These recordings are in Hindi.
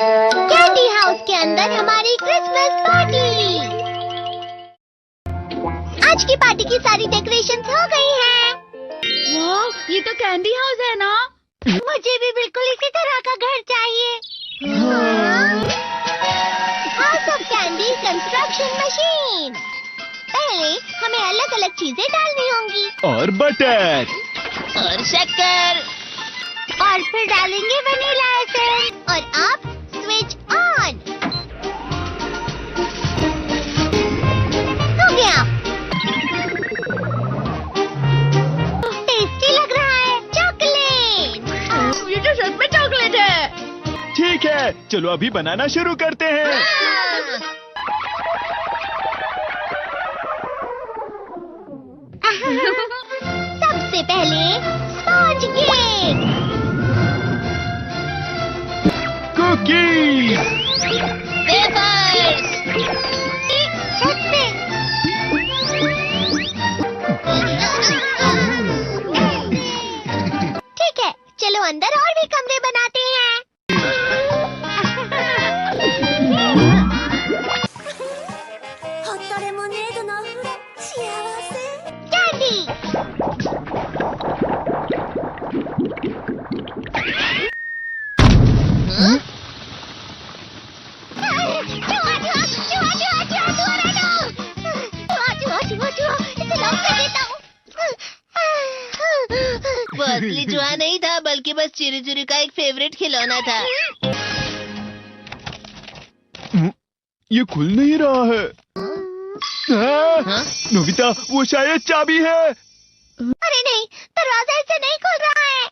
कैंडी हाउस के अंदर हमारी क्रिसमस पार्टी। आज की पार्टी की सारी डेकोरेशंस हो गई हैं। वाह, ये तो कैंडी हाउस है ना? मुझे भी बिल्कुल इसी तरह का घर चाहिए। House of candy construction machine. पहले हमें अलग अलग चीजें डालनी होंगी और बटर और शक्कर, और फिर डालेंगे वनीला एसेंस और अब स्विच ऑन। हो गया। टेस्टी लग रहा है। चॉकलेट। ये तो सच में चॉकलेट है। ठीक है, चलो अभी बनाना शुरू करते हैं। सबसे पहले स्पॉन्ज केक, कुकीज, वेफर्स, छत पे। ठीक है, चलो अंदर और भी कमरे बनाते हैं। कैंडी। वो असली चूहा नहीं था, बल्कि बस चिरू चिरू का एक फेवरेट खिलौना था। ये खुल नहीं रहा है। हाँ? नोबिता, वो शायद चाबी है। अरे नहीं, दरवाजा ऐसे नहीं खुल रहा है।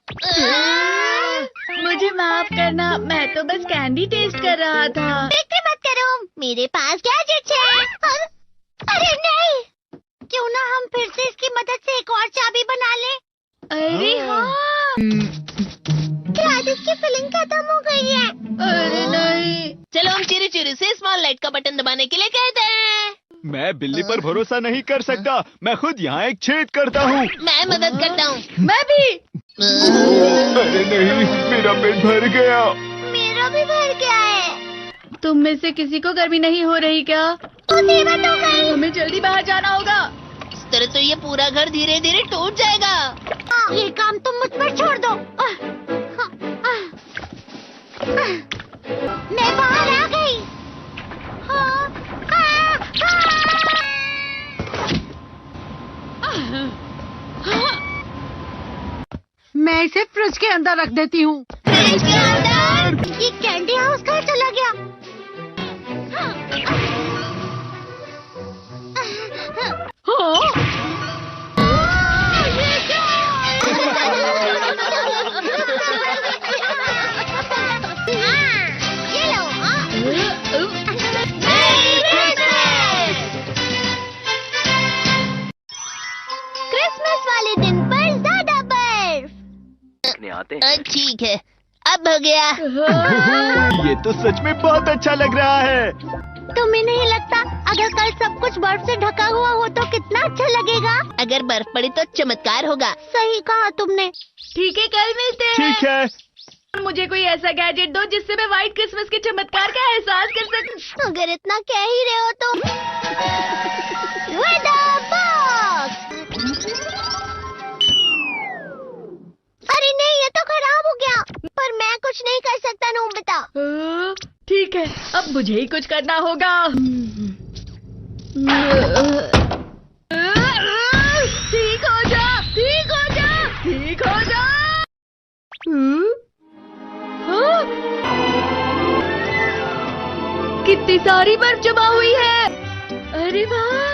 मुझे माफ करना, मैं तो बस कैंडी टेस्ट कर रहा था। फिक्र मत करो, मेरे पास गैजेट्स है। अरे नहीं, क्यों ना हम फिर से इसकी मदद से एक और चाबी बना लें। अरे हाँ। शायद इसकी फिलिंग खत्म हो गई है। अरे नहीं। चलो हम चिरू चिरू से स्मॉल लाइट का बटन दबाने के लिए कहते हैं। मैं बिल्ली पर भरोसा नहीं कर सकता। मैं खुद यहाँ एक छेद करता हूँ। मैं मदद करता हूँ। मैं भी। अरे नहीं, मेरा पेट भर गया। मेरा भी भर गया है। तुम में से किसी को गर्मी नहीं हो रही क्या? मुसीबत हो गई। हमें जल्दी बाहर जाना होगा। इस तरह तो ये पूरा घर धीरे धीरे टूट जाएगा। ये काम तुम मुझ पर छोड़ दो। मैं बाहर आ गई। मैं इसे फ्रिज के अंदर रख देती हूँ। फ्रिज के अंदर? ये कैंडी हाउस कहाँ चला गया? ये लो। क्रिसमस वाले दिन पर ज्यादा बर्फ। ठीक है, अब हो गया। ये तो सच में बहुत अच्छा लग रहा है। तुम्हें नहीं लगता अगर कल सब कुछ बर्फ से ढका हुआ हो तो कितना अच्छा लगेगा? अगर बर्फ पड़ी तो चमत्कार होगा। सही कहा तुमने। ठीक है, कल मिलते हैं। ठीक है। मुझे कोई ऐसा गैजेट दो जिससे मैं व्हाइट क्रिसमस के चमत्कार का एहसास कर सकूं। अगर इतना कह ही रहे हो तो वेदर बॉक्स। अरे नहीं, ये तो खराब हो गया। पर मैं कुछ नहीं कर सकता नोबिता। ठीक है, अब मुझे ही कुछ करना होगा। ठीक हो जा, ठीक हो जा, ठीक हो जा। हाँ? कितनी सारी बर्फ जमा हुई है। अरे वाह।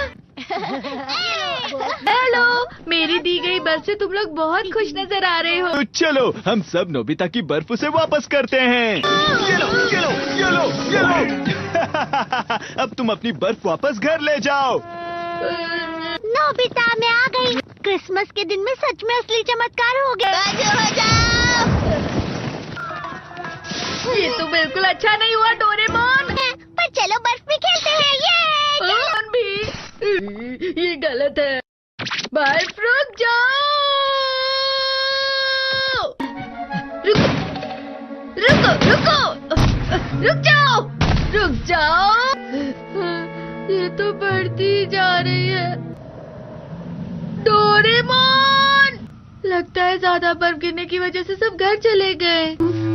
हेलो, मेरी दी गई बर्फ से तुम लोग बहुत खुश नजर आ रहे हो। तो चलो हम सब नोबिता की बर्फ उसे वापस करते हैं। ये लो, ये लो, ये लो, ये लो। अब तुम अपनी बर्फ वापस घर ले जाओ। नोबिता, मैं आ गई। क्रिसमस के दिन में सच में असली चमत्कार हो गया। ये तो बिल्कुल अच्छा नहीं हुआ डोरेमोन। पर चलो बर्फ में खेलते हैं। ये भी ये गलत है। बर्फ रुक जाओ। रुको रुको रुको। रुक जाओ, रुक जाओ। ये तो बढ़ती ही जा रही है। डोरेमोन, लगता है ज्यादा बर्फ गिरने की वजह से सब घर चले गए।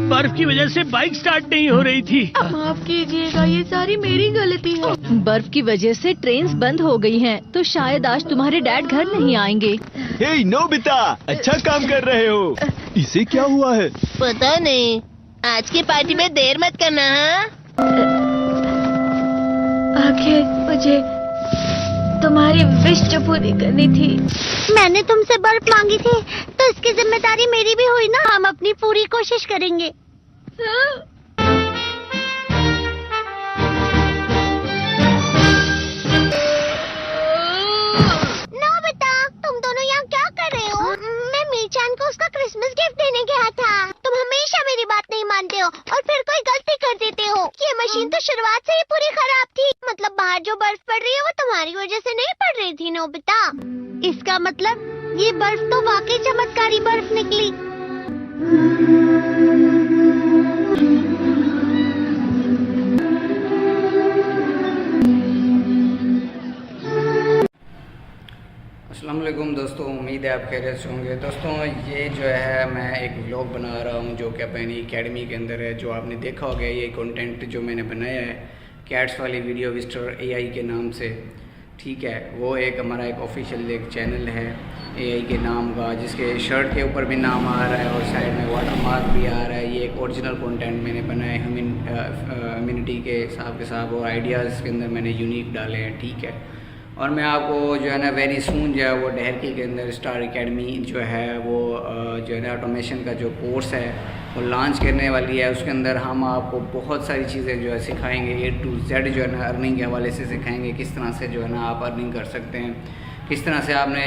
बर्फ की वजह से बाइक स्टार्ट नहीं हो रही थी। माफ कीजिएगा, ये सारी मेरी गलती है। बर्फ की वजह से ट्रेन्स बंद हो गई हैं, तो शायद आज तुम्हारे डैड घर नहीं आएंगे। हे नोबिता, अच्छा काम कर रहे हो। इसे क्या हुआ है? पता नहीं, आज की पार्टी में देर मत करना। हाँ, आखिर मुझे तुम्हारी विश जो पूरी करनी थी। मैंने तुमसे बर्फ मांगी थी, तो इसकी जिम्मेदारी मेरी भी हुई ना। हम अपनी पूरी कोशिश करेंगे। नोबिता, तुम दोनों यहाँ क्या कर रहे हो? मैं मीरचान को उसका क्रिसमस गिफ्ट देने गया था। तुम हमेशा मेरी बात नहीं मानते हो और फिर कोई गलती कर देते हो। ये मशीन तो शुरुआत से ही पूरी खराब थी। मतलब बाहर जो बर्फ पड़ रही है वो तुम्हारी वजह से नहीं पड़ रही थी नोबिता। इसका मतलब ये बर्फ तो वाकई चमत्कारी बर्फ निकली। अस्सलाम वालेकुम दोस्तों, उम्मीद है आप खैरियत से होंगे। दोस्तों, ये जो है मैं एक व्लॉग बना रहा हूँ जो कि अपनी एकेडमी के अंदर है। जो आपने देखा होगा, ये कंटेंट जो मैंने बनाया है कैट्स वाली वीडियो विस्टर एआई के नाम से, ठीक है। वो एक हमारा एक ऑफिशियल एक चैनल है एआई के नाम का, जिसके शर्ट के ऊपर भी नाम आ रहा है और साइड में वाटर मार्क भी आ रहा है। ये एक ओरिजिनल कंटेंट मैंने बनाया है ह्यूमैनिटी के साथ और आइडियाज़ के अंदर मैंने यूनिक डाले हैं, ठीक है। और मैं आपको जो है ना वेरी सून जो है वो डहरकी के अंदर स्टार एकेडमी जो है वो जो है ना ऑटोमेशन का जो कोर्स है वो लॉन्च करने वाली है। उसके अंदर हम आपको बहुत सारी चीज़ें जो है सिखाएंगे, A to Z जो है ना अर्निंग के हवाले से सिखाएंगे। किस तरह से जो है ना आप अर्निंग कर सकते हैं, किस तरह से आपने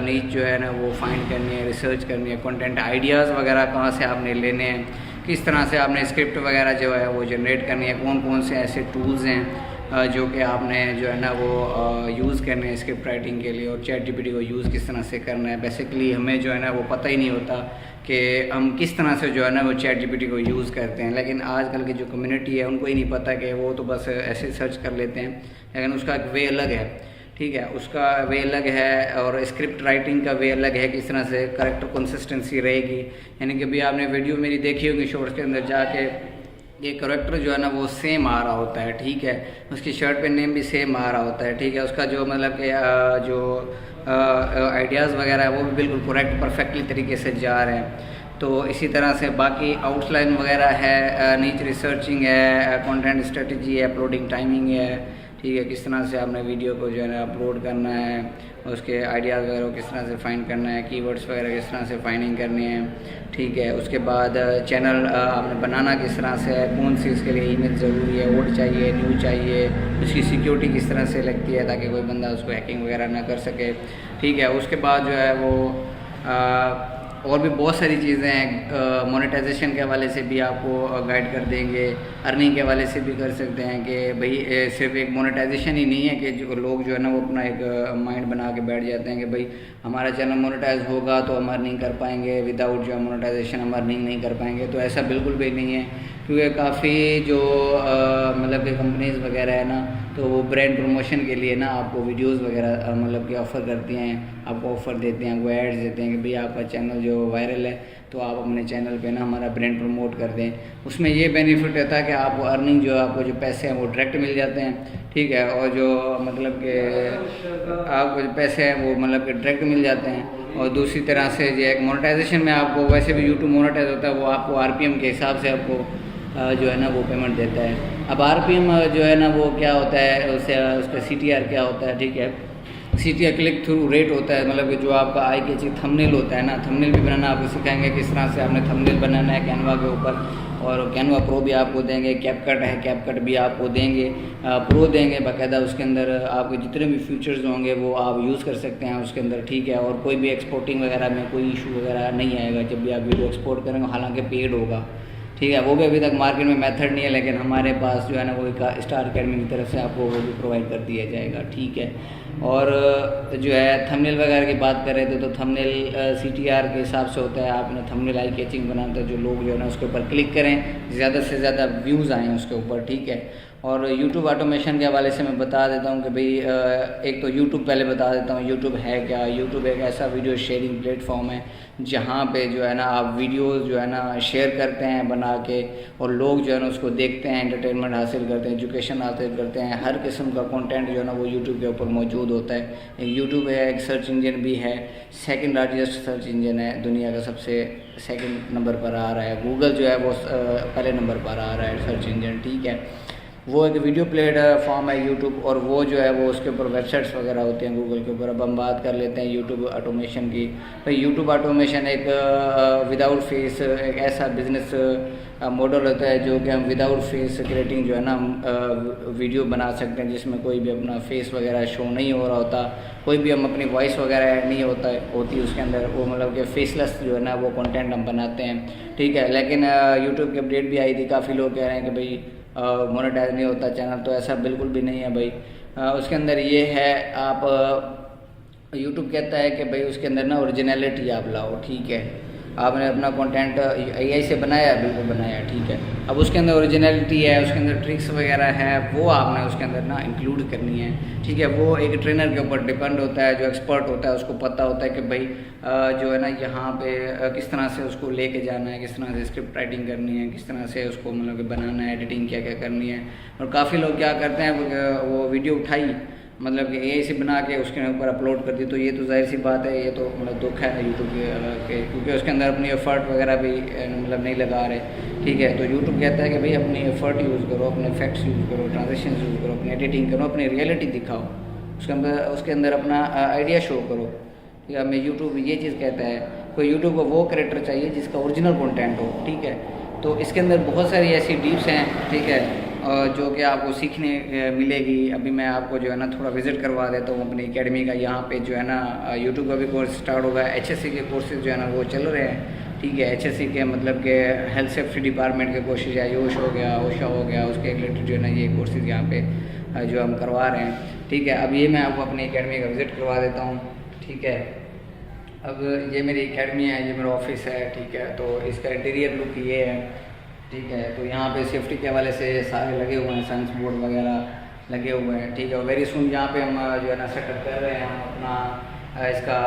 नीच जो है ना वो फाइंड करनी है, रिसर्च करनी है, कंटेंट आइडियाज़ वगैरह कहाँ से आपने लेने हैं, किस तरह से आपने स्क्रिप्ट वगैरह जो है वो जनरेट करनी है, कौन कौन से ऐसे टूल्स हैं जो कि आपने जो है ना वो यूज़ करने हैं स्क्रिप्ट राइटिंग के लिए, और चैट जीपीटी को यूज़ किस तरह से करना है। बेसिकली हमें जो है ना वो पता ही नहीं होता कि हम किस तरह से जो है ना वो चैट जीपीटी को यूज़ करते हैं। लेकिन आजकल की जो कम्युनिटी है उनको ही नहीं पता कि वो तो बस ऐसे सर्च कर लेते हैं, लेकिन उसका एक वे अलग है, ठीक है। उसका वे अलग है और स्क्रिप्ट राइटिंग का वे अलग है। किस तरह से करेक्टर कंसिस्टेंसी रहेगी, यानी कि अभी आपने वीडियो मेरी देखी होगी शॉर्ट्स के अंदर जाके, ये करेक्टर जो है ना वो सेम आ रहा होता है, ठीक है। उसकी शर्ट पे नेम भी सेम आ रहा होता है, ठीक है। उसका जो मतलब कि जो आइडियाज़ वगैरह है वो भी बिल्कुल करेक्ट परफेक्टली तरीके से जा रहे हैं। तो इसी तरह से बाकी आउटलाइन वगैरह है, नीच रिसर्चिंग है, कंटेंट स्ट्रेटजी है, अपलोडिंग टाइमिंग है, ठीक है। किस तरह से आपने वीडियो को जो है ना अपलोड करना है, उसके आइडियाज़ वगैरह को किस तरह से फाइंड करना है, कीवर्ड्स वगैरह किस तरह से फाइंडिंग करनी है, ठीक है। उसके बाद चैनल आपने बनाना किस तरह से है, कौन सी इसके लिए ईमेल ज़रूरी है, ओल्ड चाहिए, न्यू चाहिए, उसकी सिक्योरिटी किस तरह से लगती है ताकि कोई बंदा उसको हैकिंग वगैरह ना कर सके, ठीक है। उसके बाद जो है वो और भी बहुत सारी चीज़ें हैं। मोनेटाइजेशन के हवाले से भी आपको गाइड कर देंगे, अर्निंग के हवाले से भी कर सकते हैं कि भाई सिर्फ एक मोनेटाइजेशन ही नहीं है कि जो लोग जो है ना वो अपना एक माइंड बना के बैठ जाते हैं कि भाई हमारा चैनल मोनेटाइज होगा तो हम अर्निंग कर पाएंगे, विदाउट जो है मोनेटाइजेशन हम अर्निंग नहीं कर पाएंगे। तो ऐसा बिल्कुल भी नहीं है, क्योंकि काफ़ी जो मतलब कि कंपनीज़ वगैरह है ना, तो वो ब्रांड प्रमोशन के लिए ना आपको वीडियोस वगैरह मतलब कि ऑफ़र करती हैं, आपको ऑफ़र देते हैं, आपको एड्स देते हैं कि भाई आपका चैनल जो वायरल है तो आप अपने चैनल पे ना हमारा ब्रांड प्रमोट कर दें। उसमें ये बेनिफिट रहता है कि आपको अर्निंग जो है आपको जो पैसे हैं वो डायरेक्ट मिल जाते हैं, ठीक है। और जो मतलब कि आपको जो पैसे हैं वो मतलब कि डायरेक्ट मिल जाते हैं। और दूसरी तरह से जो एक मोनेटाइजेशन में आपको वैसे भी यूट्यूब मोनेटाइज होता है, वो आपको आरपीएम के हिसाब से आपको जो है ना वो पेमेंट देता है। अब आरपीएम जो है ना वो क्या होता है, उसका सीटीआर क्या होता है, ठीक है। सीटीआर क्लिक थ्रू रेट होता है, मतलब कि जो आपका आई के चीज थंबनेल होता है ना, थंबनेल भी बनाना आपको सिखाएंगे किस तरह से आपने थंबनेल बनाना है कैनवा के ऊपर। और कैनवा प्रो भी आपको देंगे, कैपकट है कैपकट भी आपको देंगे, प्रो देंगे बाकायदा। उसके अंदर आपके जितने भी फीचर्स होंगे वो आप यूज़ कर सकते हैं उसके अंदर, ठीक है। और कोई भी एक्सपोर्टिंग वगैरह में कोई इशू वगैरह नहीं आएगा जब भी आप वीडियो एक्सपोर्ट करेंगे, हालांकि पेड होगा, ठीक है। वो भी अभी तक मार्केट में मेथड नहीं है, लेकिन हमारे पास जो है ना वो एक स्टार एकेडमी की तरफ से आपको वो भी प्रोवाइड कर दिया जाएगा, ठीक है। और जो है थंबनेल वगैरह की बात कर रहे थे तो थंबनेल CTR के हिसाब से होता है। आपने थंबनेल आई कैचिंग बनाता है, जो लोग जो है ना उसके ऊपर क्लिक करें, ज़्यादा से ज़्यादा व्यूज़ आएँ उसके ऊपर, ठीक है। और YouTube ऑटोमेशन के हवाले से मैं बता देता हूँ कि भाई एक तो YouTube पहले बता देता हूँ YouTube है क्या। YouTube एक ऐसा वीडियो शेयरिंग प्लेटफॉर्म है जहाँ पे जो है ना आप वीडियोस जो है ना शेयर करते हैं बना के, और लोग जो है ना उसको देखते हैं, एंटरटेनमेंट हासिल करते हैं, एजुकेशन हासिल करते हैं। हर किस्म का कंटेंट जो है ना वो YouTube के ऊपर मौजूद होता है। एक YouTube है, एक सर्च इंजन भी है, सेकंड लार्जेस्ट सर्च इंजन है दुनिया का, सबसे सेकंड नंबर पर आ रहा है। गूगल जो है वो पहले नंबर पर आ रहा है सर्च इंजन, ठीक है। वो एक वीडियो प्लेटफॉर्म है YouTube, और वो जो है वो उसके ऊपर वेबसाइट्स वगैरह होते हैं गूगल के ऊपर। अब हम बात कर लेते हैं YouTube ऑटोमेशन की। तो YouTube ऑटोमेशन एक विदाउट फेस एक ऐसा बिजनेस मॉडल होता है जो कि हम विदाउट फेस क्रिएटिंग जो है ना वीडियो बना सकते हैं, जिसमें कोई भी अपना फेस वगैरह शो नहीं हो रहा होता, कोई भी हम अपनी वॉइस वगैरह ऐड नहीं होती उसके अंदर। वो मतलब कि फेसलेस जो है ना वो कंटेंट हम बनाते हैं, ठीक है। लेकिन YouTube की अपडेट भी आई थी, काफ़ी लोग कह रहे हैं कि भाई मोनेटाइज नहीं होता चैनल, तो ऐसा बिल्कुल भी नहीं है भाई। उसके अंदर ये है, आप YouTube कहता है कि भाई उसके अंदर ना ओरिजिनलिटी आप लाओ, ठीक है। आपने अपना कंटेंट AI से बनाया, बिल्कुल बनाया, ठीक है। अब उसके अंदर ओरिजिनलिटी है, उसके अंदर ट्रिक्स वगैरह है, वो आपने उसके अंदर ना इंक्लूड करनी है, ठीक है। वो एक ट्रेनर के ऊपर डिपेंड होता है, जो एक्सपर्ट होता है उसको पता होता है कि भाई जो है ना यहाँ पे किस तरह से उसको लेके जाना है, किस तरह से स्क्रिप्ट राइटिंग करनी है, किस तरह से उसको मतलब कि बनाना है, एडिटिंग क्या क्या करनी है। और काफ़ी लोग क्या करते हैं, वो वीडियो उठाई मतलब कि AI से बना के उसके ऊपर अपलोड कर दी, तो ये तो जाहिर सी बात है, ये तो मतलब दुख है यूट्यूब के, क्योंकि उसके अंदर अपनी एफर्ट वगैरह भी मतलब नहीं लगा रहे, ठीक है। तो यूट्यूब कहता है कि भाई अपनी एफर्ट यूज़ करो, अपने फैक्ट्स यूज़ करो, ट्रांजेक्शन यूज़ करो, अपनी एडिटिंग करो, अपनी रियलिटी दिखाओ, उसके अंदर अपना आइडिया शो करो। या मैं यूट्यूब ये चीज़ कहता है, कोई यूट्यूब को वो क्रिएटर चाहिए जिसका ओरिजिनल कंटेंट हो, ठीक है। तो इसके अंदर बहुत सारी ऐसी टिप्स हैं, ठीक है, जो कि आपको सीखने मिलेगी। अभी मैं आपको जो है ना थोड़ा विज़िट करवा देता हूँ अपनी एकेडमी का। यहाँ पे जो है ना यूट्यूब का भी कोर्स स्टार्ट होगा, HSC के कोर्सेज जो है ना वो चल रहे हैं, ठीक है। HSC के मतलब के हेल्थ सेफ्टी डिपार्टमेंट के कोर्सेज है, आयुष हो गया, ओशा हो गया, उसके रिलेटेड जो है ना ये कोर्सेज यहाँ पे जो हम करवा रहे हैं, ठीक है। अब ये मैं आपको अपनी एकेडमी का विज़िट करवा देता हूँ, ठीक है। अब ये मेरी एकेडमी है, ये मेरा ऑफिस है, ठीक है। तो इसका इंटीरियर लुक ये है, ठीक है। तो यहाँ पे सेफ्टी के हवाले से सारे लगे हुए हैं, सेंस बोर्ड वगैरह लगे हुए हैं, ठीक है। वेरी सुन यहाँ पे हम जो है ना सेटअप कर रहे हैं, हम अपना इसका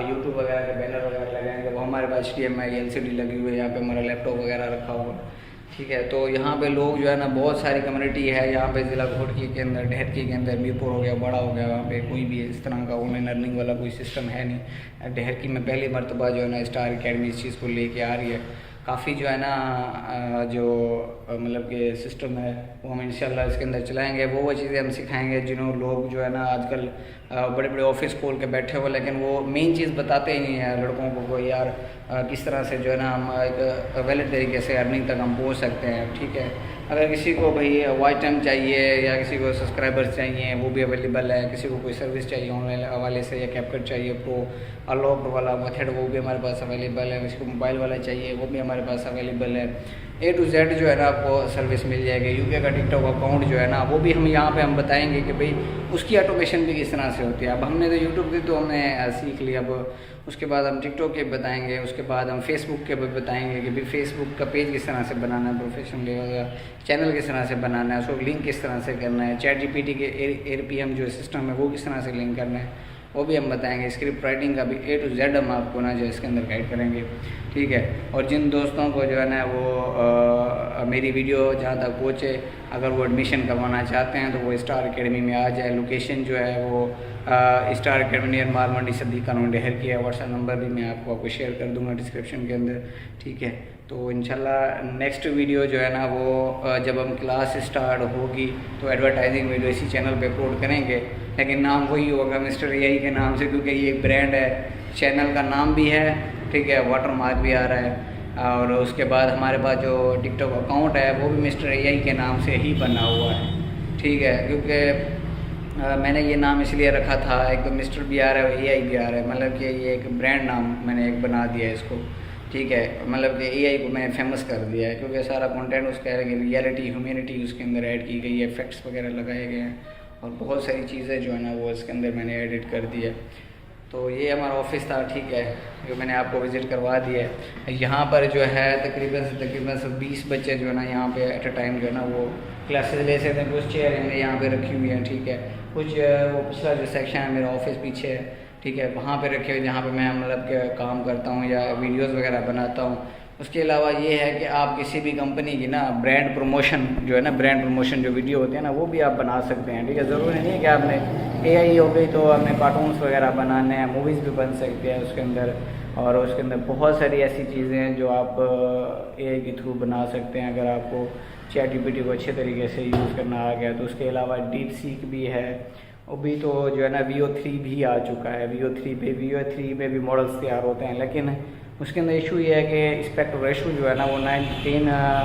यूट्यूब वगैरह के बैनर वगैरह लगाएंगे। वो हमारे पास HDMI LCD लगी हुई है, यहाँ पे हमारा लैपटॉप वगैरह रखा हुआ, ठीक है। तो यहाँ पे लोग जो है ना बहुत सारी कम्युनिटी है यहाँ पे, ज़िला घोटकी के अंदर, ढेरकी के अंदर, मीरपुर हो गया, बड़ा हो गया, वहाँ पे कोई भी इस तरह का ऑनलाइन अर्निंग वाला कोई सिस्टम है नहीं। ढेरकी में पहली मरतबा जो है ना स्टार एकेडमी इस चीज़ को लेके आ रही है। काफ़ी जो है ना जो मतलब कि सिस्टम है वो हम इंशाल्लाह इसके अंदर चलाएंगे। वो चीज़ें हम सिखाएंगे जिन्होंने लोग जो है ना आजकल बड़े बड़े ऑफिस खोल के बैठे हुए, लेकिन वो मेन चीज़ बताते ही नहीं है लड़कों को यार किस तरह से जो है ना हम एक वैलिड तरीके से अर्निंग तक हम पहुँच सकते हैं, ठीक है। अगर किसी को भाई वॉच टाइम चाहिए या किसी को सब्सक्राइबर्स चाहिए वो भी अवेलेबल है, किसी को कोई सर्विस चाहिए ऑनलाइन हवाले से या कैपकट चाहिए प्रो अनलॉक्ड वाला मेथड वो भी हमारे पास अवेलेबल है, किसी को मोबाइल वाला चाहिए वो भी हमारे पास अवेलेबल है। A to Z जो है ना आपको सर्विस मिल जाएगी। UK का टिकटॉक अकाउंट जो है ना वो भी हम यहाँ पे हम बताएंगे कि भाई उसकी ऑटोमेशन भी किस तरह से होती है। अब हमने तो यूट्यूब की तो हमने सीख लिया, अब उसके बाद हम टिकटॉक के बताएंगे, उसके बाद हम फेसबुक के भी बताएंगे कि भाई फेसबुक का पेज किस तरह से बनाना है, प्रोफेशनल लेवल का चैनल किस तरह से बनाना है, उसको लिंक किस तरह से करना है, ChatGPT के ARPM जो सिस्टम है वो किस तरह से लिंक करना है वो भी हम बताएंगे। स्क्रिप्ट राइटिंग का भी A to Z हम आपको ना जो इसके अंदर गाइड करेंगे, ठीक है। और जिन दोस्तों को जो है ना वो मेरी वीडियो जहाँ तक पहुँचे, अगर वो एडमिशन करवाना चाहते हैं तो वो स्टार एकेडमी में आ जाए। लोकेशन जो है वो स्टार एकेडमी नियर माल मंडी सद्दीक कॉलोनी ढेर की है। व्हाट्सएप नंबर भी मैं आपको शेयर कर दूँगा डिस्क्रिप्शन के अंदर, ठीक है। तो इंशाल्लाह नेक्स्ट वीडियो जो है ना वो जब हम क्लास स्टार्ट होगी तो एडवर्टाइजिंग वीडियो इसी चैनल पे अपलोड करेंगे, लेकिन नाम वही होगा मिस्टर AI के नाम से, क्योंकि ये एक ब्रांड है, चैनल का नाम भी है, ठीक है, वाटर मार्क भी आ रहा है। और उसके बाद हमारे पास जो टिकटॉक अकाउंट है वो भी मिस्टर AI के नाम से ही बना हुआ है, ठीक है। क्योंकि मैंने ये नाम इसलिए रखा था, एक तो मिस्टर भी आ रहा है और AI भी आ रहा है, मतलब कि ये एक ब्रांड नाम मैंने एक बना दिया है इसको, ठीक है। मतलब कि AI को मैंने फेमस कर दिया है क्योंकि सारा कंटेंट उसका है, रियलिटी ह्यूमैनिटी उसके अंदर ऐड की गई है, फैक्ट्स वगैरह लगाए गए हैं और बहुत सारी चीज़ें जो है ना वो इसके अंदर मैंने एडिट कर दी है। तो ये हमारा ऑफिस था, ठीक है, जो मैंने आपको विज़िट करवा दिया है। यहाँ पर जो है तकरीबन सब 20 बच्चे जो है ना यहाँ पे एट अ टाइम जो है ना वो क्लासेस ले सकते हैं। कुछ चेयर हमने यहाँ पे रखी हुई हैं, ठीक है, कुछ वो पिछला जो सेक्शन है मेरा ऑफिस पीछे है, ठीक है, वहाँ पे रखे हुए जहाँ पे मैं मतलब के काम करता हूँ या वीडियोस वगैरह बनाता हूँ। उसके अलावा ये है कि आप किसी भी कंपनी की ना ब्रांड प्रमोशन जो है ना, ब्रांड प्रमोशन जो वीडियो होते हैं ना वो भी आप बना सकते हैं, ठीक है। ज़रूरी नहीं है कि आपने AI हो गई तो आपने कार्टून्स वगैरह बनाने हैं, मूवीज़ भी बन सकती है उसके अंदर। और उसके अंदर बहुत सारी ऐसी चीज़ें हैं जो आप AI के थ्रू बना सकते हैं अगर आपको ChatGPT को अच्छे तरीके से यूज़ करना आ गया तो। उसके अलावा DeepSeek भी है, वो भी तो जो है ना VO3 भी आ चुका है। VO3 में भी मॉडल्स तैयार होते हैं, लेकिन उसके अंदर इशू ये है कि एस्पेक्ट रेशो जो है ना वो 9:10